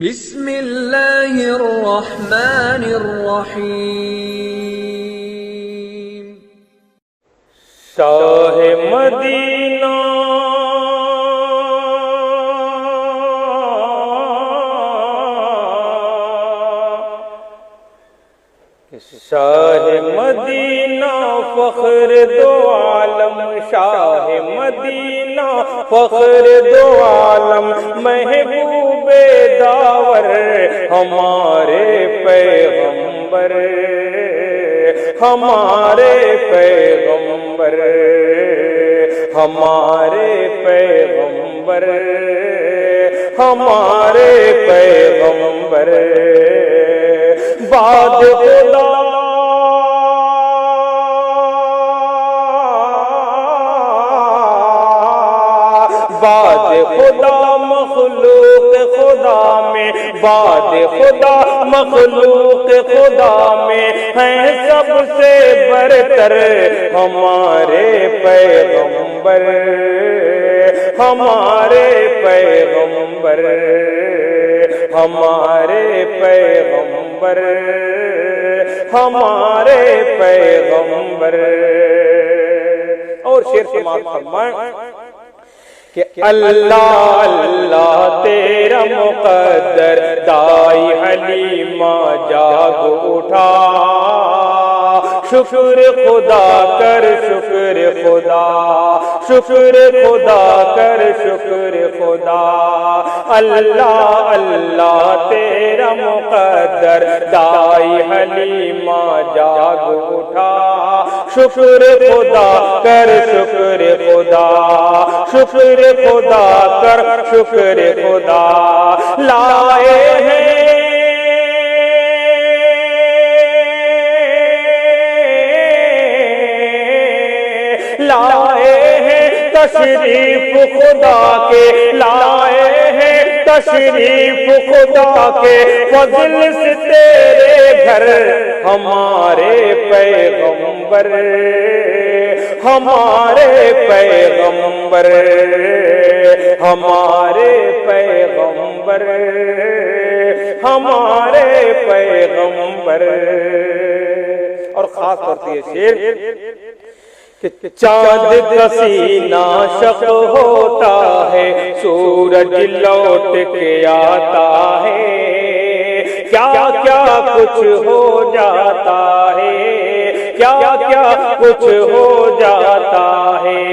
بسم اللہ الرحمن الرحیم۔ شاہ مدینہ شاہ مدینہ فخر دو عالم، شاہ مدینہ فخر دو عالم، محبوب داور ہمارے پیغمبر، ہمارے پیغمبر، ہمارے پیغمبر، ہمارے پیغمبر، بعد خدا بعد خدا مخلوق خدا میں، بعد خدا مخلوق خدا میں ہیں سب سے برتر ہمارے پیغمبر، ہمارے پیغمبر، ہمارے پیغمبر، ہمارے پیغمبر۔ اور شعر سماعت فرمائیں کہ اللہ اللہ تیرا مقدر، دائی حلیمہ جاگ اٹھا، شکر خدا کر شکر خدا، شکر خدا کر شکر خدا، اللہ اللہ تیرا مقدر، دائی حلیمہ جاگ اٹھا، شکر خدا کر شکر خدا، شکر خدا کر شکر خدا، لائے ہیں لائے ہیں تشریف خدا کے، لائے ہیں تشریف خدا کے، فضل سے تیرے گھر ہمارے پیغمبر، ہمارے پیغمبر، ہمارے پیغمبر، ہمارے پیغمبر۔ اور خاص طور سے یہ شعر کہ چاند کا سینہ شق ہوتا ہے، سورج لوٹ کے آتا ہے، کیا کیا کچھ ہو جاتا ہے، کیا کیا کچھ ہو جاتا ہے،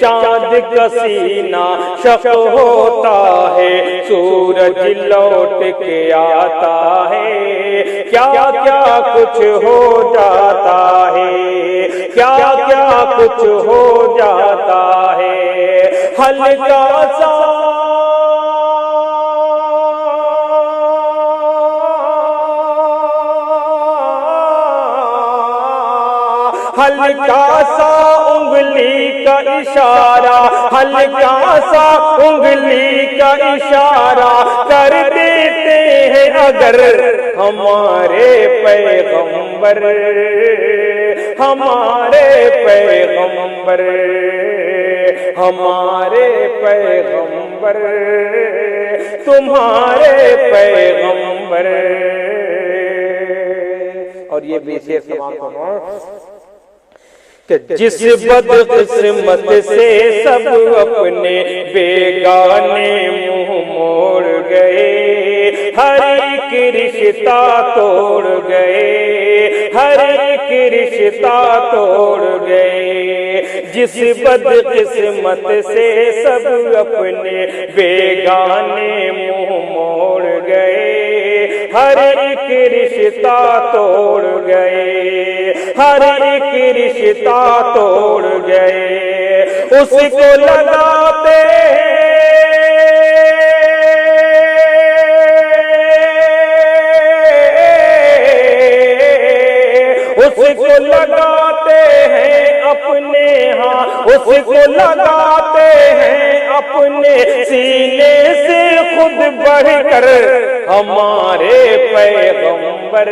چاند کا سینہ شق ہوتا ہے، سورج لوٹ کے آتا ہے، کیا کیا کچھ ہو جاتا ہے، کیا کیا کچھ ہو جاتا ہے، ہلکا سا ہلکا سا انگلی کا اشارہ، ہلکا سا انگلی کا اشارہ کر دیتے ہیں اگر ہمارے پیغمبر، ہمارے پیغمبر، ہمارے پیغمبر، تمہارے پیغمبر۔ اور یہ بھی شعر سماعت فرمائیں کہ جس بدقسمت سے سب اپنے بیگانے منہ موڑ گئے، ہر ایک رشتہ توڑ گئے، ہر ایک رشتہ توڑ گئے، جس بدقسمت سے سب اپنے بیگانے منہ موڑ گئے، ہر ایک رشتہ توڑ گئے، ہر ایک رشتہ توڑ گئے، اس کو لگاتے اس کو لگاتے ہیں اپنے ہاں، اس کو لگاتے ہیں اپنے سینے سے خود بڑھ کر ہمارے پیغمبر،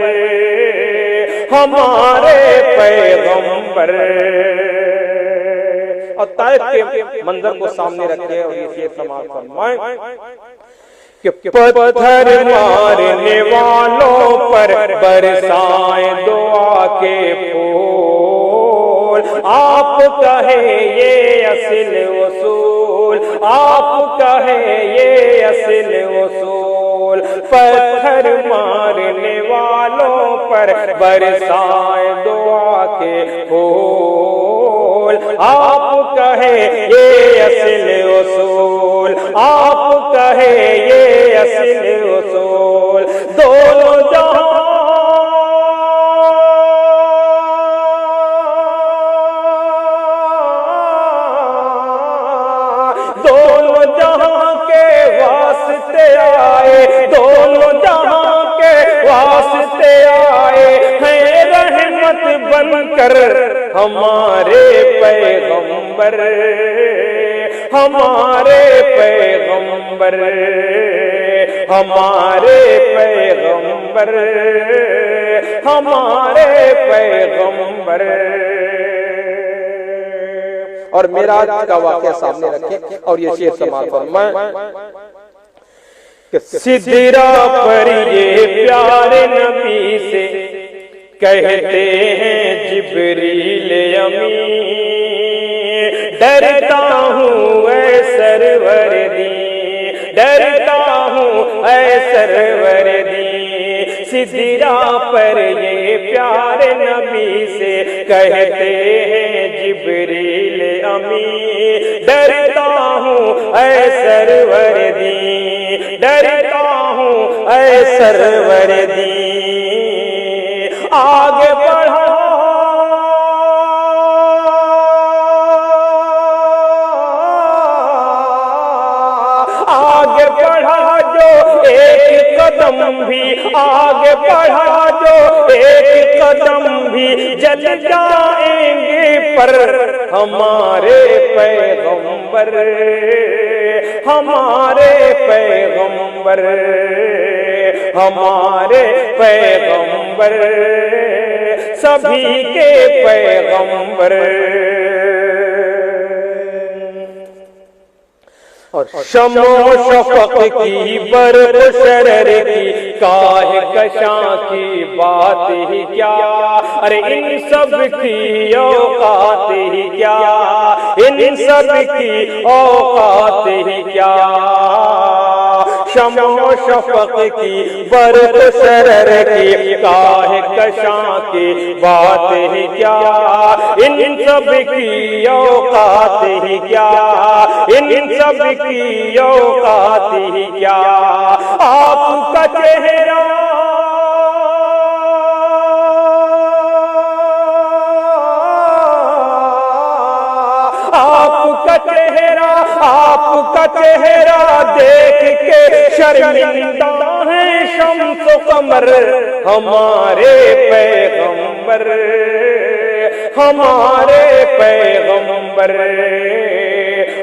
ہمارے پیغمبر۔ اور طائف کے منظر کو سامنے رکھے اور یہ شعر سماعت فرمائیں کہ پتھر مارنے والوں پر برسائیں دعا کے پھول، آپ کہیں یہ اصل اصول، آپ کہیں یہ اصل اصول، پتھر مارنے والوں پر برسائیں دعا کے پھول، آپ کہیں یہ اصل اصول، آپ کہیں یہ اصل اصول، دونوں جہاں کے واسطے آئے، دونوں جہاں کے واسطے آئے ہیں رحمت بن کر ہمارے پیغمبر، ہمارے پیغمبر، ہمارے پیغمبر، ہمارے پیغمبر۔ اور معراج کا واقعہ سامنے رکھیں اور یہ شعر سماعت فرمائیں کہ سدرا پر یہ پیارے نبی سے کہتے ہیں جبریل امین، ڈرتا ہوں اے سرور دی، ڈرتا ہوں اے سرور دی، سدرا پر یہ پیارے نبی سے کہتے ہیں جبریل امین، ڈرتا ہوں اے سرور دی، ڈرتا ہوں اے سرور دی، آگے بڑھا آگے بڑھا جو ایک قدم بھی، آگے بڑھا جو ایک قدم بھی، جل جائیں گے پر ہمارے پیغمبر، ہمارے پیغمبر، ہمارے پیغمبر، سبھی کے پیغمبر۔ اور شمع و شفق کی برق شرر کی کاہ کشاں کی بات ہی کیا، ارے ان سب کی اوقات ہی کیا، ان سب کی اوقات ہی کیا، شمع و شفق کی برق شرر کی کاہ کشاں کی بات ہی کیا، ان سب کی اوقات ہی کیا، ان سب کی اوقات ہی کیا، آپ کا چہرہ آپ کا چہرہ، آپ کا چہرہ دیکھ کے شرمندہ ہیں شمس و قمر، ہمارے پیغمبر، ہمارے پیغمبر،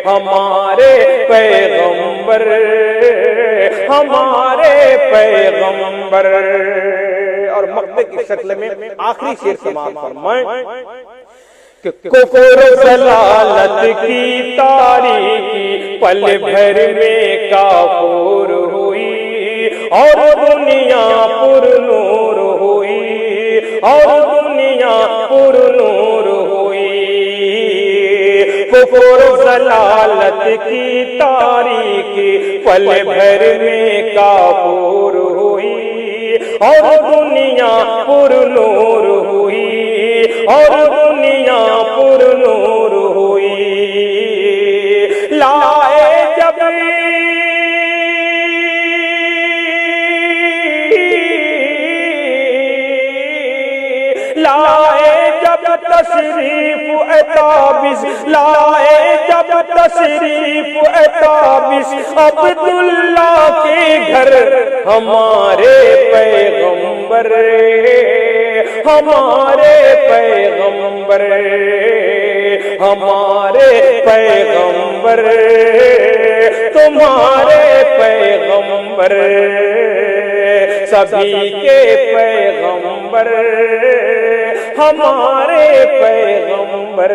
ہمارے پیغمبر، ہمارے پیغمبر۔ اور مقطع کی شکل میں آخری شعر سماعت فرمائیں کہ کفر ضلالت کی تاریکی پل بھر میں کافور ہوئی، اور دنیا پر نور ہوئی، اور دنیا پر نور ہوئی، کفر ضلالت کی تاریکی پل بھر میں کافور ہوئی، اور دنیا پر نور ہوئی، اور دنیا پر نور ہوئی، لائے جب لائے جب تشریف اتابس، لائے جب تشریف اتابس عبداللہ کے گھر، ہمارے پیغمبر، ہمارے پیغمبر، ہمارے پیغمبر، تمہارے پیغمبر، سبھی کے پیغمبر، ہمارے پیغمبر۔